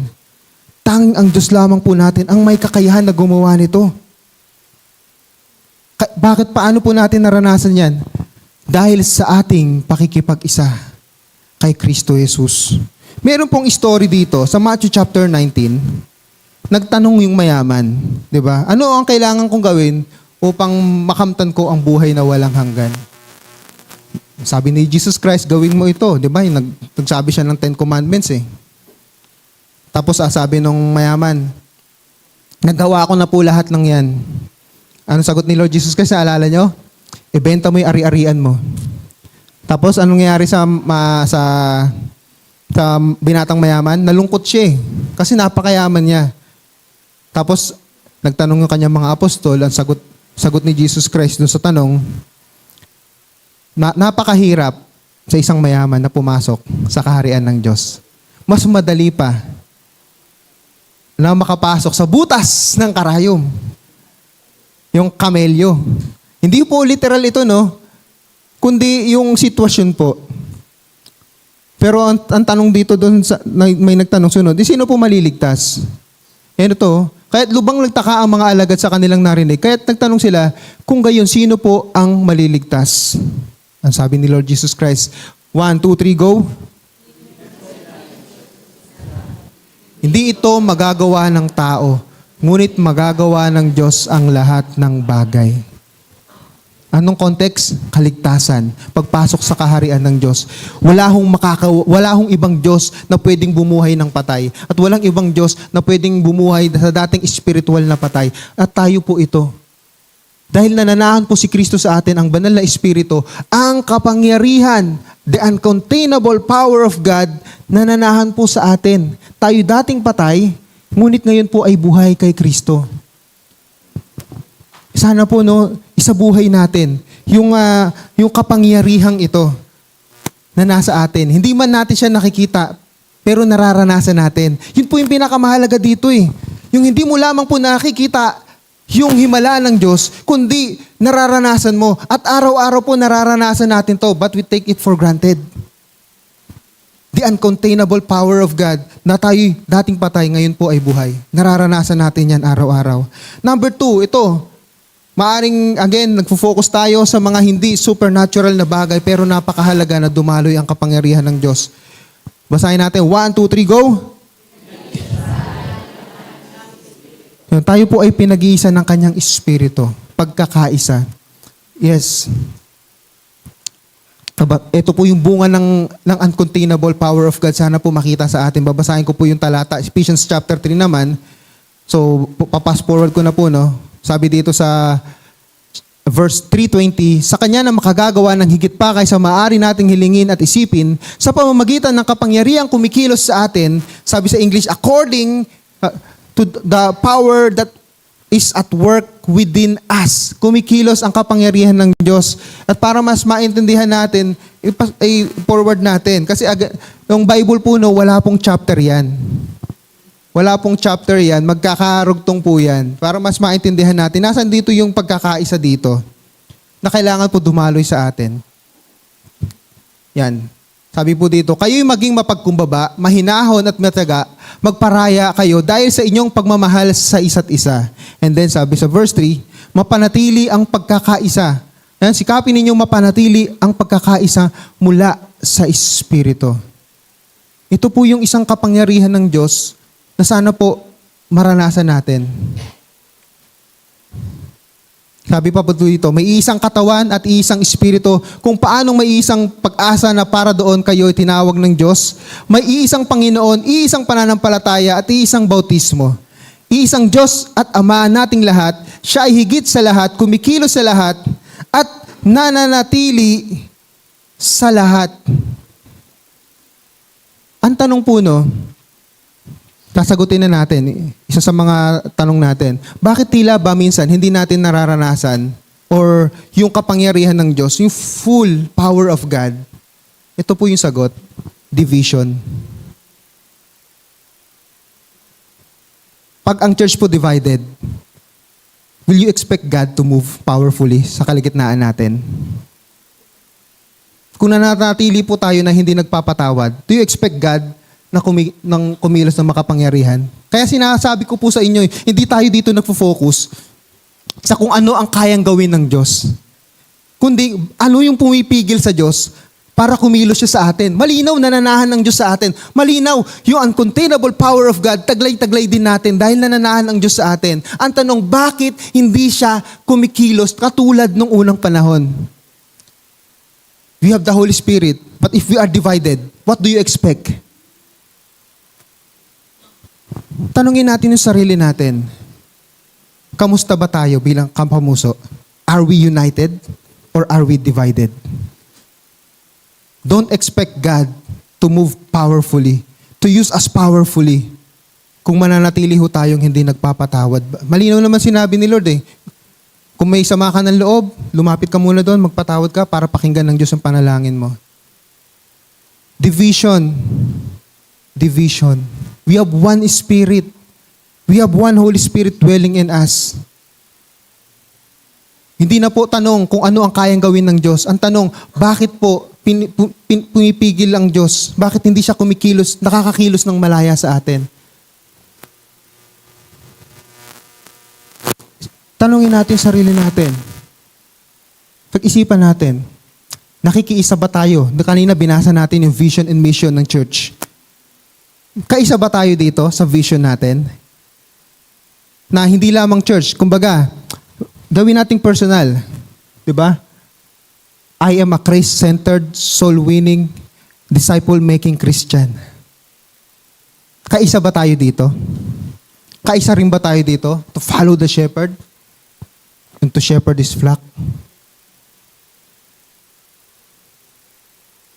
Tanging ang Diyos lamang po natin ang may kakayahan na gumawa nito. Paano po natin naranasan yan? Dahil sa ating pakikipag-isa kay Kristo Jesus. Meron pong story dito sa Matthew chapter 19. Nagtanong yung mayaman, di ba? Ano ang kailangan kong gawin upang makamtan ko ang buhay na walang hanggan? Sabi ni Jesus Christ, gawin mo ito. Di ba? Nagsabi siya ng 10 Commandments Tapos sabi nung mayaman, nagawa ko na po lahat ng yan. Anong sagot ni Lord Jesus Christ? Naalala nyo? Ibenta mo yung ari-arian mo. Tapos anong nangyari sa binatang mayaman? Nalungkot siya kasi napakayaman niya. Tapos nagtanong yung kanyang mga apostol, ang sagot ni Jesus Christ dun sa tanong, napakahirap sa isang mayaman na pumasok sa kaharian ng Diyos. Mas madali pa na makapasok sa butas ng karayom. Yung kamelyo. Hindi po literal ito, kundi yung sitwasyon po. Pero ang tanong dito doon, may nagtanong sunod, sino po maliligtas? Kahit lubang nagtaka ang mga alagad sa kanilang narinig, kahit nagtanong sila, kung gayon, sino po ang maliligtas? Ang sabi ni Lord Jesus Christ, 1, 2, 3, go. Hindi ito magagawa ng tao, ngunit magagawa ng Diyos ang lahat ng bagay. Anong context? Kaligtasan. Pagpasok sa kaharian ng Diyos. Wala hong ibang Diyos na pwedeng bumuhay ng patay. At walang ibang Diyos na pwedeng bumuhay sa dating spiritual na patay. At tayo po ito. Dahil nananahan po si Kristo sa atin, ang banal na Espiritu, ang kapangyarihan, the uncontainable power of God, nananahan po sa atin. Tayo dating patay, ngunit ngayon po ay buhay kay Kristo. Sana po isabuhay natin yung kapangyarihang ito na nasa atin. Hindi man natin siya nakikita, pero nararanasan natin. Yun po yung pinakamahalaga dito eh. Yung hindi mo lamang po nakikita yung himala ng Diyos, kundi nararanasan mo. At araw-araw po nararanasan natin to, but we take it for granted. The uncontainable power of God na tayo dating patay, ngayon po ay buhay. Nararanasan natin yan araw-araw. Number 2, ito. Maaring, again, nagfo-focus tayo sa mga hindi supernatural na bagay pero napakahalaga na dumaloy ang kapangyarihan ng Diyos. Basahin natin. 1, 2, 3, go! Tayo po ay pinag-iisa ng kanyang espiritu. Pagkakaisa. Yes. Ito po yung bunga ng uncontainable power of God. Sana po makita sa atin. Babasahin ko po yung talata. Ephesians chapter 3 naman. So, papass forward ko na po, no? Sabi dito sa verse 3:20, sa Kanya na makagagawa ng higit pa kaysa maaari nating hilingin at isipin, sa pamamagitan ng kapangyarihang kumikilos sa atin, sabi sa English, according to the power that is at work within us. Kumikilos ang kapangyarihan ng Diyos. At para mas maintindihan natin, forward natin. Kasi yung Bible po, wala pong chapter yan. Wala pong chapter yan, magkakarugtong po yan. Para mas maintindihan natin, nasan dito yung pagkakaisa dito na kailangan po dumaloy sa atin. Yan. Sabi po dito, kayo'y maging mapagkumbaba, mahinahon at mataga, magparaya kayo dahil sa inyong pagmamahal sa isa't isa. And then sabi sa verse 3, mapanatili ang pagkakaisa. Yan, sikapin ninyong mapanatili ang pagkakaisa mula sa Espiritu. Ito po yung isang kapangyarihan ng Diyos na sana po maranasan natin. Sabi pa po dito, may isang katawan at isang espiritu. Kung paanong may isang pag-asa na para doon kayo tinawag ng Diyos, may iisang Panginoon, iisang pananampalataya at iisang bautismo. Iisang Diyos at Ama nating lahat, siya ay higit sa lahat, kumikilos sa lahat, at nananatili sa lahat. Ang tanong po, sasagutin na natin, isa sa mga tanong natin, bakit tila ba minsan hindi natin nararanasan or yung kapangyarihan ng Diyos, yung full power of God? Ito po yung sagot, division. Pag ang church po divided, will you expect God to move powerfully sa kaligitnaan natin? Kung nanatili po tayo na hindi nagpapatawad, do you expect God na kumilos ng makapangyarihan? Kaya sinasabi ko po sa inyo, hindi tayo dito nagfo-focus sa kung ano ang kayang gawin ng Diyos. Kundi, ano yung pumipigil sa Diyos para kumilos siya sa atin. Malinaw nananahan ng Diyos sa atin. Malinaw yung uncontainable power of God, taglay-taglay din natin dahil nananahan ng Diyos sa atin. Ang tanong, bakit hindi siya kumikilos katulad nung unang panahon? We have the Holy Spirit, but if we are divided, what do you expect? Tanungin natin yung sarili natin. Kamusta ba tayo bilang kampamuso? Are we united or are we divided? Don't expect God to move powerfully, to use us powerfully, kung mananatili ho tayong hindi nagpapatawad. Malinaw naman sinabi ni Lord eh. Kung may sama ka ng loob, lumapit ka muna doon, magpatawad ka para pakinggan ng Diyos ang panalangin mo. Division. Division. We have one Spirit. We have one Holy Spirit dwelling in us. Hindi na po tanong kung ano ang kayang gawin ng Diyos. Ang tanong, bakit po pumipigil ang Diyos? Bakit hindi siya kumikilos, nakakakilos ng malaya sa atin? Tanungin natin yung sarili natin. Pag-isipan natin, nakikiisa ba tayo? Kanina binasa natin yung vision and mission ng church. Kaisa ba tayo dito sa vision natin? Na hindi lamang church, kumbaga, gawin nating personal. di ba? I am a Christ-centered, soul-winning, disciple-making Christian. Kaisa ba tayo dito? Kaisa rin ba tayo dito? To follow the shepherd? And to shepherd his flock?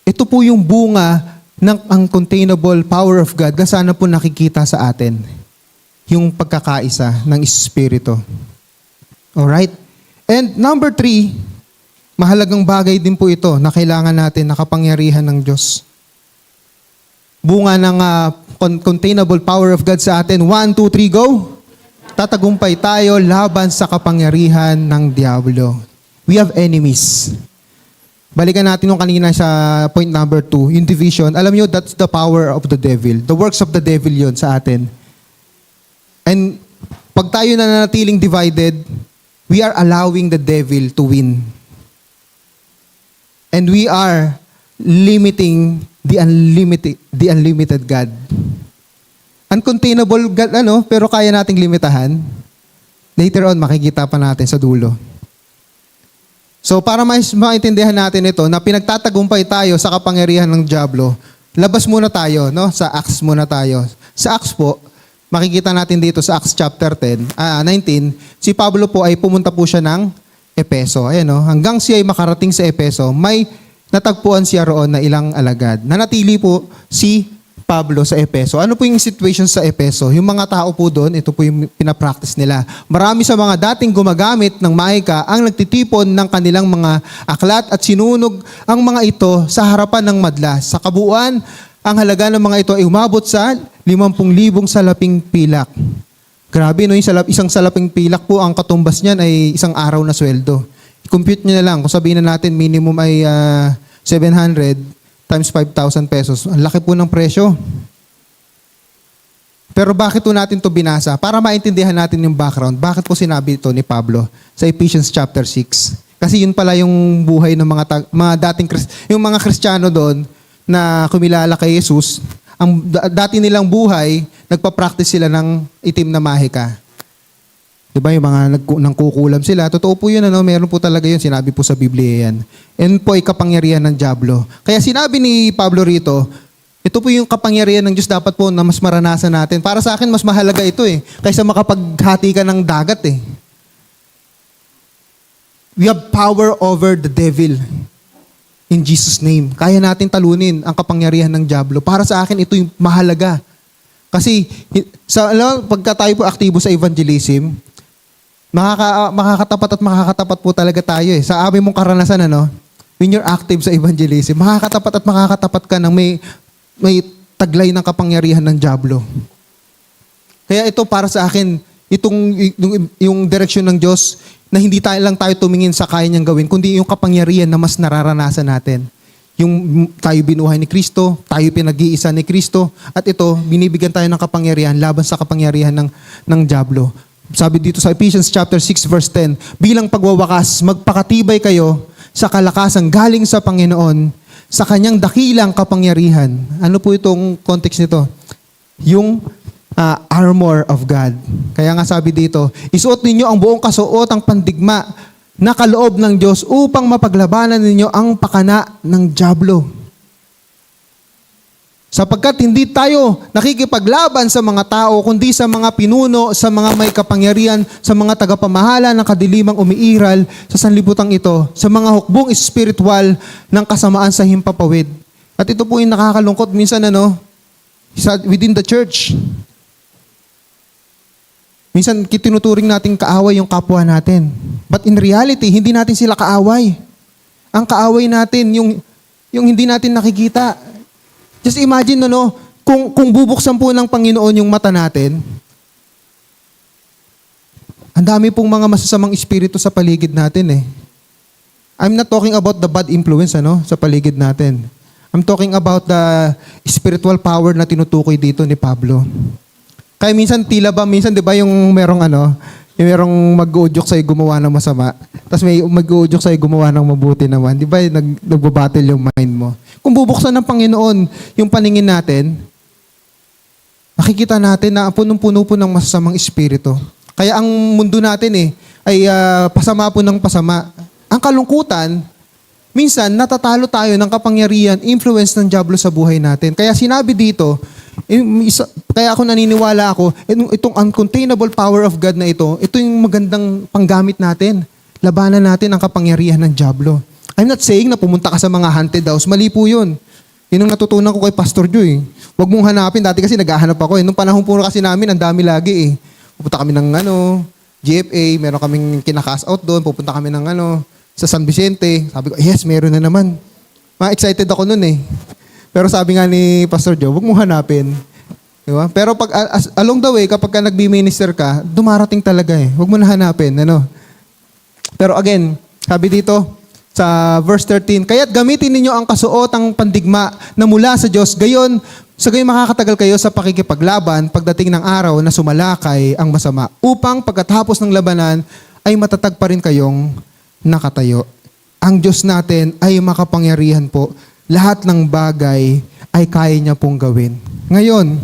Ito po yung bunga ng uncontainable power of God na sana po nakikita sa atin. Yung pagkakaisa ng Espiritu. Alright? And number 3, mahalagang bagay din po ito na kailangan natin na kapangyarihan ng Diyos. Bunga ng containable power of God sa atin. 1, 2, 3, go! Tatagumpay tayo laban sa kapangyarihan ng diablo. We have enemies. Balikan natin nung kanina sa point number 2, yung division. Alam nyo, that's the power of the devil. The works of the devil yon sa atin. And pag tayo na nanatiling divided, we are allowing the devil to win. And we are limiting the unlimited God. Uncontainable God, pero kaya nating limitahan. Later on, makikita pa natin sa dulo. So para maintindihan natin ito, na pinagtatagumpay tayo sa kapangyarihan ng diablo, labas muna tayo, sa Acts muna tayo. Sa Acts po, makikita natin dito sa Acts chapter 19, si Pablo po ay pumunta po siya ng Epeso. Ayan, hanggang siya ay makarating sa Epeso, may natagpuan siya roon na ilang alagad. Nanatili po si Pablo sa Epeso. Ano po yung situation sa Epeso? Yung mga tao po doon, ito po yung pinapractice nila. Marami sa mga dating gumagamit ng mahika ang nagtitipon ng kanilang mga aklat at sinunog ang mga ito sa harapan ng madla. Sa kabuuan, ang halaga ng mga ito ay umabot sa 50,000 salaping pilak. Grabe, isang salaping pilak po, ang katumbas niyan ay isang araw na sweldo. I-compute nyo na lang, kung sabihin na natin minimum ay 700 times 5,000 pesos. Ang laki po ng presyo. Pero bakit po natin to binasa? Para maintindihan natin yung background. Bakit po sinabi ito ni Pablo sa Ephesians chapter 6? Kasi yun pala yung buhay ng mga dating yung mga Kristiyano doon na kumilala kay Jesus. Ang dati nilang buhay, nagpa-practice sila ng itim na mahika. Diba yung mga nangkukulam sila? Totoo po yun, meron po talaga yun. Sinabi po sa Biblia yan. And po ay kapangyarihan ng diablo. Kaya sinabi ni Pablo rito, ito po yung kapangyarihan ng Diyos dapat po na mas maranasan natin. Para sa akin, mas mahalaga ito kaysa makapaghati ka ng dagat We have power over the devil. In Jesus' name. Kaya natin talunin ang kapangyarihan ng diablo. Para sa akin, ito yung mahalaga. Kasi, pagka tayo po aktibo sa evangelism, makakatapat po talaga tayo Sa aming mong karanasan, when you're active sa evangelism, makakatapat ka ng may taglay ng kapangyarihan ng diablo. Kaya ito para sa akin, yung direksyon ng Diyos, na hindi lang tayo tumingin sa kaya niyang gawin, kundi yung kapangyarihan na mas nararanasan natin. Yung tayo binuhay ni Kristo, tayo pinag-iisa ni Kristo, at ito, binibigyan tayo ng kapangyarihan laban sa kapangyarihan ng diablo. Sabi dito sa Ephesians chapter 6 verse 10, bilang pagwawakas, magpakatibay kayo sa kalakasan galing sa Panginoon, sa kanyang dakilang kapangyarihan. Ano po itong context nito? Yung armor of God. Kaya nga sabi dito, isuot ninyo ang buong kasuotang pandigma na kaloob ng Diyos upang mapaglabanan ninyo ang pakana ng diablo. Sapagkat hindi tayo nakikipaglaban sa mga tao, kundi sa mga pinuno, sa mga may kapangyarihan, sa mga tagapamahala ng kadilimang umiiral sa sanlibutan ito, sa mga hukbong espiritual ng kasamaan sa himpapawid. At ito po yung nakakalungkot minsan within the church. Minsan tinuturing natin kaaway yung kapwa natin. But in reality, hindi natin sila kaaway. Ang kaaway natin, yung hindi natin nakikita. Just imagine, kung bubuksan po ng Panginoon yung mata natin, ang dami pong mga masasamang espiritu sa paligid natin I'm not talking about the bad influence sa paligid natin. I'm talking about the spiritual power na tinutukoy dito ni Pablo. Kaya minsan minsan 'di ba yung merong yung merong mag-uudyok sa'yo gumawa ng masama, tapos may mag-uudyok sa'yo gumawa ng mabuti naman. 'Di ba nagbabattle yung mind mo? Kung bubuksan ng Panginoon yung paningin natin, makikita natin na punong-puno po ng masasamang espiritu. Kaya ang mundo natin ay pasama po ng pasama. ang kalungkutan, minsan natatalo tayo ng kapangyarihan, influence ng dyablo sa buhay natin. Kaya sinabi dito, kaya ako naniniwala ako, itong uncontainable power of God na ito yung magandang panggamit natin. Labanan natin ang kapangyarihan ng dyablo. I'm not saying na pumunta ka sa mga haunted house. Mali po yun. Yun ang natutunan ko kay Pastor Joy. Huwag mong hanapin. Dati kasi naghahanap ako. Nung panahon po kasi namin, ang dami lagi eh. Pupunta kami ng GFA, meron kaming kinakas out doon, pupunta kami ng sa San Vicente. Sabi ko, yes, meron na naman. Ma-excited ako noon eh. Pero sabi nga ni Pastor Joe, huwag mo hanapin. Diba? Pero pag along the way, kapag ka nagbi-minister ka, dumarating talaga eh. Huwag mo na hanapin. Pero again, sabi dito sa verse 13, kaya't gamitin ninyo ang kasuotang pandigma na mula sa Diyos. Gayon makakatagal kayo sa pakikipaglaban pagdating ng araw na sumalakay ang masama. Upang pagkatapos ng labanan ay matatag pa rin kayong nakatayo. Ang Diyos natin ay makapangyarihan po. Lahat ng bagay ay kaya niya pong gawin. Ngayon,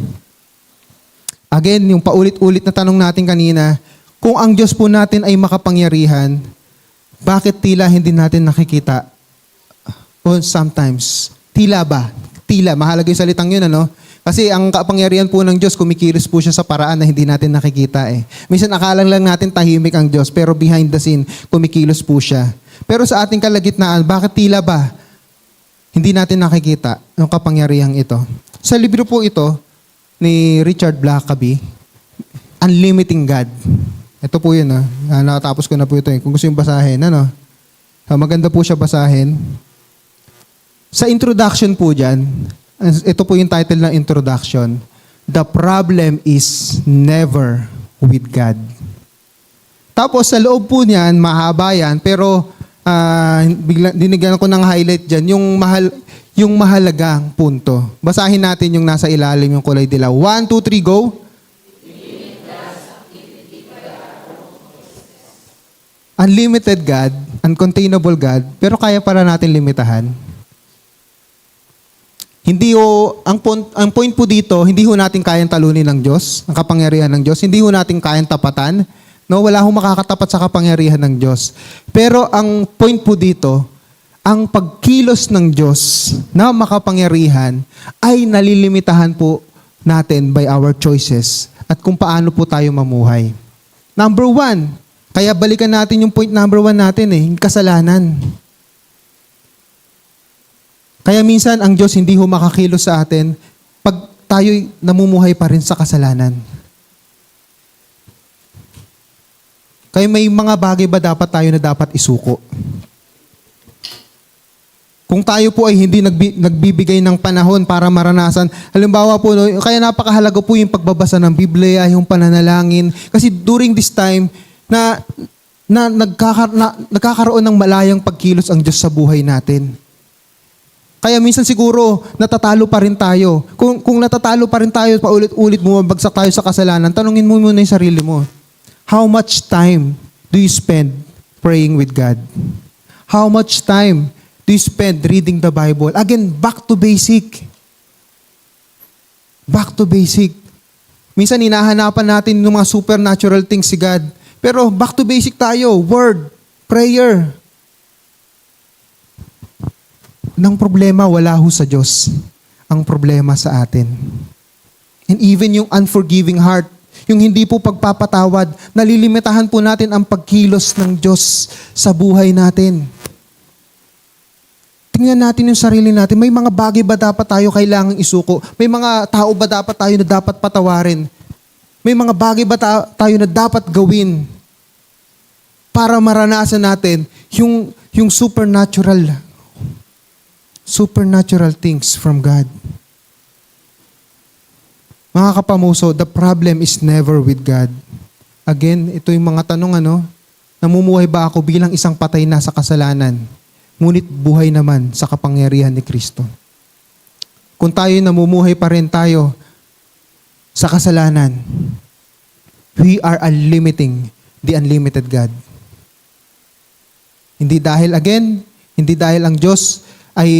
again, yung paulit-ulit na tanong natin kanina, kung ang Diyos po natin ay makapangyarihan, bakit tila hindi natin nakikita? O sometimes, tila ba? Tila, mahalaga yung salitang yun, Kasi ang kapangyarihan po ng Diyos, kumikilos po siya sa paraan na hindi natin nakikita eh. Minsan akalang lang natin tahimik ang Diyos, pero behind the scene, kumikilos po siya. Pero sa ating kalagitnaan, bakit tila ba hindi natin nakikita yung kapangyarihang ito? Sa libro po ito ni Richard Blackaby, Unlimiting God. Ito po yun, nakatapos ko na po ito. Kung gusto yung basahin, maganda po siya basahin. Sa introduction po dyan, ito po yung title ng introduction. The problem is never with God. Tapos sa loob po niyan, mahaba yan, pero dinigyan ko ng highlight dyan, yung mahalagang punto. Basahin natin yung nasa ilalim, yung kulay dilaw. 1, 2, 3, go! Unlimited God, uncontainable God, pero kaya para natin limitahan. Ang point po dito, hindi ho natin kayang talunin ng Diyos, ang kapangyarihan ng Diyos. Hindi ho natin kayang tapatan. Wala ho makakatapat sa kapangyarihan ng Diyos. Pero ang point po dito, ang pagkilos ng Diyos na makapangyarihan ay nalilimitahan po natin by our choices at kung paano po tayo mamuhay. Number 1, kaya balikan natin yung point number 1 natin yung kasalanan. Kaya minsan, ang Diyos hindi ho makakilos sa atin pag tayo'y namumuhay pa rin sa kasalanan. Kaya may mga bagay ba dapat tayo na dapat isuko? Kung tayo po ay hindi nagbibigay ng panahon para maranasan, halimbawa po, kaya napakahalaga po yung pagbabasa ng Biblia, yung pananalangin. Kasi during this time, nagkakaroon ng malayang pagkilos ang Diyos sa buhay natin. Kaya minsan siguro, natatalo pa rin tayo. Kung natatalo pa rin tayo, paulit-ulit bumabagsak tayo sa kasalanan, tanungin mo muna yung sarili mo. How much time do you spend praying with God? How much time do you spend reading the Bible? Again, back to basic. Back to basic. Minsan, hinahanapan natin ng mga supernatural things si God. Pero back to basic tayo. Word, prayer. Nang problema, wala ho sa Diyos. Ang problema sa atin. And even yung unforgiving heart, yung hindi po pagpapatawad, nalilimitahan po natin ang pagkilos ng Diyos sa buhay natin. Tingnan natin yung sarili natin. May mga bagay ba dapat tayo kailangang isuko? May mga tao ba dapat tayo na dapat patawarin? May mga bagay ba tayo na dapat gawin para maranasan natin yung supernatural things from God. Mga kapamuso, the problem is never with God. Again, ito yung mga tanong, namumuhay ba ako bilang isang patay na sa kasalanan, ngunit buhay naman sa kapangyarihan ni Kristo? Kung tayo namumuhay pa rin tayo sa kasalanan, we are unlimiting the unlimited God. Hindi dahil ang Diyos ay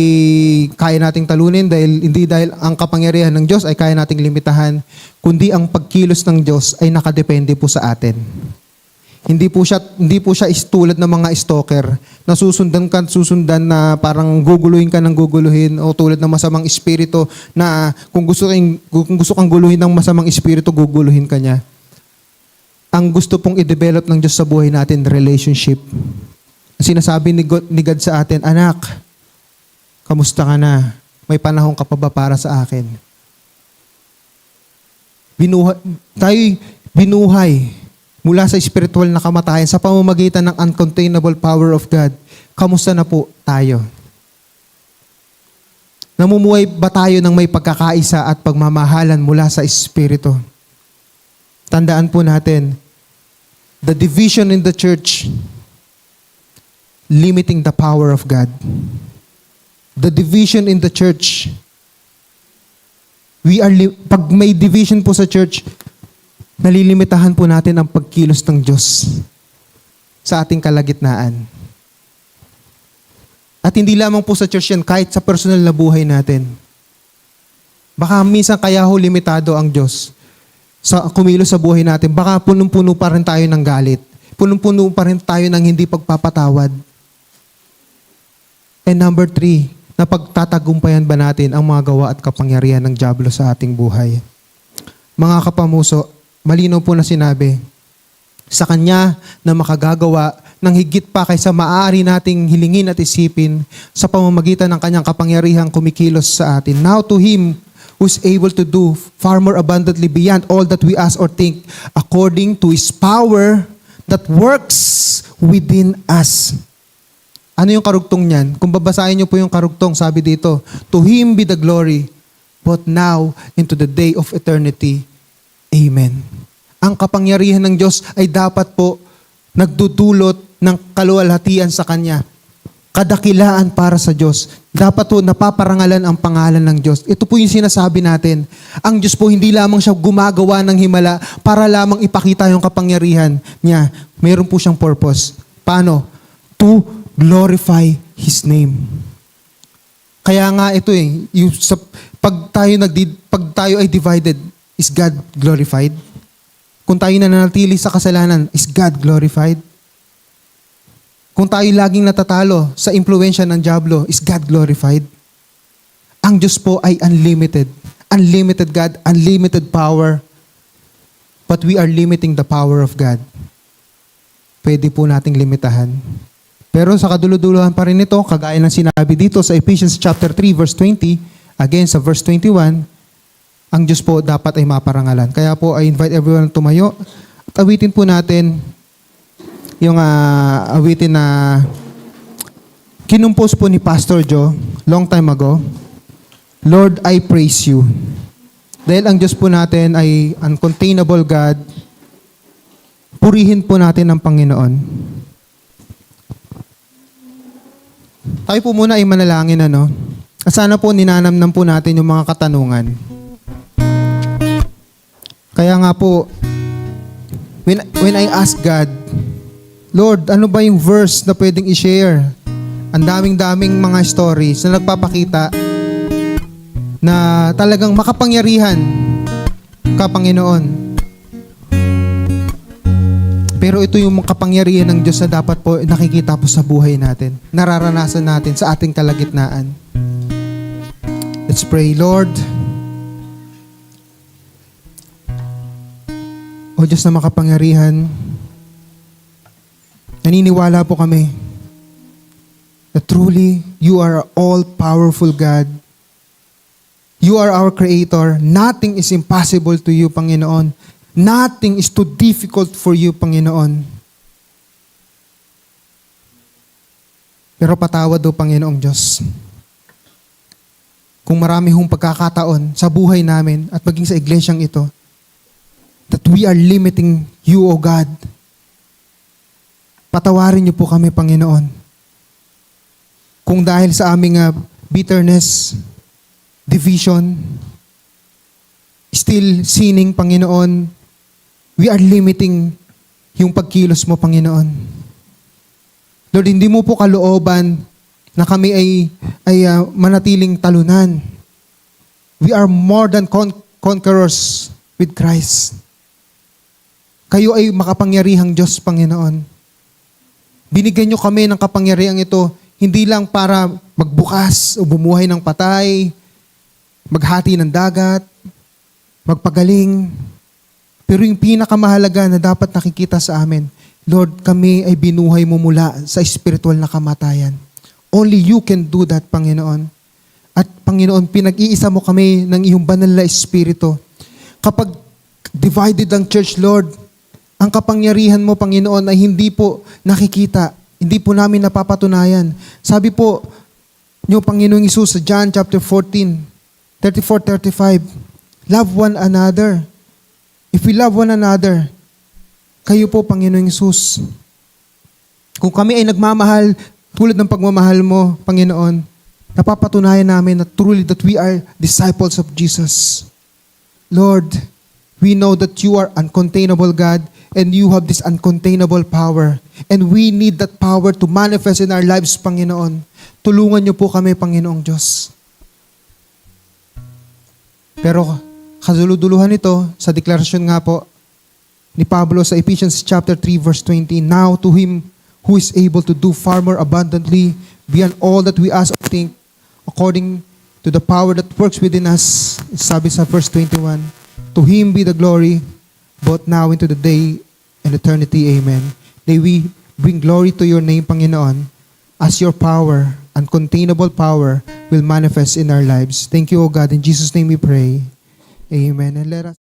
kaya nating talunin, hindi dahil ang kapangyarihan ng Diyos ay kaya nating limitahan, kundi ang pagkilos ng Diyos ay nakadepende po sa atin. Hindi po siya tulad ng mga stalker na susundan na parang guguluhin ka ng guguluhin o tulad ng masamang espiritu na kung gusto kang guluhin ng masamang espiritu, guguluhin ka niya. Ang gusto pong i-develop ng Diyos sa buhay natin, relationship. Sinasabi ni God sa atin, anak, kamusta ka na? May panahon ka pa ba para sa akin? Binuhay mula sa spiritual na kamatayan sa pamamagitan ng uncontainable power of God. Kamusta na po tayo? Namumuhay ba tayo ng may pagkakaisa at pagmamahalan mula sa Espiritu? Tandaan po natin, the division in the church, limiting the power of God. The division in the church, pag may division po sa church, nalilimitahan po natin ang pagkilos ng Diyos sa ating kalagitnaan. At hindi lamang po sa church yan, kahit sa personal na buhay natin. Baka minsan kaya ho limitado ang Diyos sa kumilos sa buhay natin. Baka punong-puno pa rin tayo ng galit. Punong-puno pa rin tayo ng hindi pagpapatawad. And number 3, napagtatagumpayan ba natin ang mga gawa at kapangyarihan ng dyablo sa ating buhay? Mga kapamuso, malinaw po na sinabi, sa Kanya na makagagawa ng higit pa kaysa maaari nating hilingin at isipin sa pamamagitan ng Kanyang kapangyarihang kumikilos sa atin. Now to Him who's able to do far more abundantly beyond all that we ask or think, according to His power that works within us. Ano yung karugtong niyan? Kung babasahin niyo po yung karugtong, sabi dito, to Him be the glory, both now and to the day of eternity. Amen. Ang kapangyarihan ng Diyos ay dapat po nagdudulot ng kaluwalhatian sa Kanya. Kadakilaan para sa Diyos. Dapat po napaparangalan ang pangalan ng Diyos. Ito po yung sinasabi natin. Ang Diyos po hindi lamang siya gumagawa ng himala para lamang ipakita yung kapangyarihan niya. Mayroon po siyang purpose. Paano? To glorify His name. Kaya nga ito pag tayo ay divided, is God glorified? Kung tayo nananatili sa kasalanan, is God glorified? Kung tayo laging natatalo sa impluwensya ng dyablo, is God glorified? Ang Diyos po ay unlimited. Unlimited God, unlimited power. But we are limiting the power of God. Pwede po nating limitahan. Pero sa kaduluduluhan pa rin ito, kagaya ng sinabi dito sa Ephesians chapter 3 verse 20, again sa verse 21, ang Diyos po dapat ay maparangalan. Kaya po, I invite everyone tumayo. At awitin po natin yung awitin na kinumpos po ni Pastor Joe long time ago. Lord, I praise you. Dahil ang Diyos po natin ay uncontainable God, purihin po natin ang Panginoon. Tayo po muna ay manalangin, At sana po ninanamnam po natin yung mga katanungan. Kaya nga po, when I ask God, Lord, ano ba yung verse na pwedeng i-share? Ang daming-daming mga stories na nagpapakita na talagang makapangyarihan ka, Panginoon. Pero ito yung kapangyarihan ng Diyos na dapat po nakikita po sa buhay natin. Nararanasan natin sa ating kalagitnaan. Let's pray. Lord, O Diyos na makapangyarihan, naniniwala po kami that truly you are all-powerful God. You are our Creator. Nothing is impossible to you, Panginoon. Nothing is too difficult for you, Panginoon. Pero patawad o Panginoong Diyos. Kung marami hong pagkakataon sa buhay namin at maging sa iglesyang ito, that we are limiting you, O God. Patawarin niyo po kami, Panginoon. Kung dahil sa aming bitterness, division, still sinning, Panginoon, we are limiting yung pagkilos mo, Panginoon. Lord, hindi mo po kalooban na kami ay manatiling talunan. We are more than conquerors with Christ. Kayo ay makapangyarihang Diyos, Panginoon. Binigyan niyo kami ng kapangyarihang ito, hindi lang para magbukas o bumuhay ng patay, maghati ng dagat, magpagaling. Pero yung pinakamahalaga na dapat nakikita sa amin, Lord, kami ay binuhay mo mula sa spiritual na kamatayan. Only you can do that, Panginoon. At Panginoon, pinag-iisa mo kami ng iyong banal na espiritu. Kapag divided ang church, Lord, ang kapangyarihan mo, Panginoon, ay hindi po nakikita. Hindi po namin napapatunayan. Sabi po niyo, Panginoong Hesus, sa John chapter 14, 34-35, love one another. If we love one another, kayo po, Panginoong Hesus, kung kami ay nagmamahal tulad ng pagmamahal mo, Panginoon, napapatunayan namin na truly that we are disciples of Jesus. Lord, we know that you are uncontainable God and you have this uncontainable power. And we need that power to manifest in our lives, Panginoon. Tulungan niyo po kami, Panginoong Diyos. Pero kasuluduluhan ito sa deklarasyon nga po ni Pablo sa Ephesians chapter 3 verse 20, now to Him who is able to do far more abundantly beyond all that we ask or think, according to the power that works within us, sabi sa verse 21, to Him be the glory, both now into the day and eternity. Amen. May we bring glory to your name, Panginoon, as your power, uncontainable power, will manifest in our lives. Thank you, O God. In Jesus' name we pray. Amen. And let us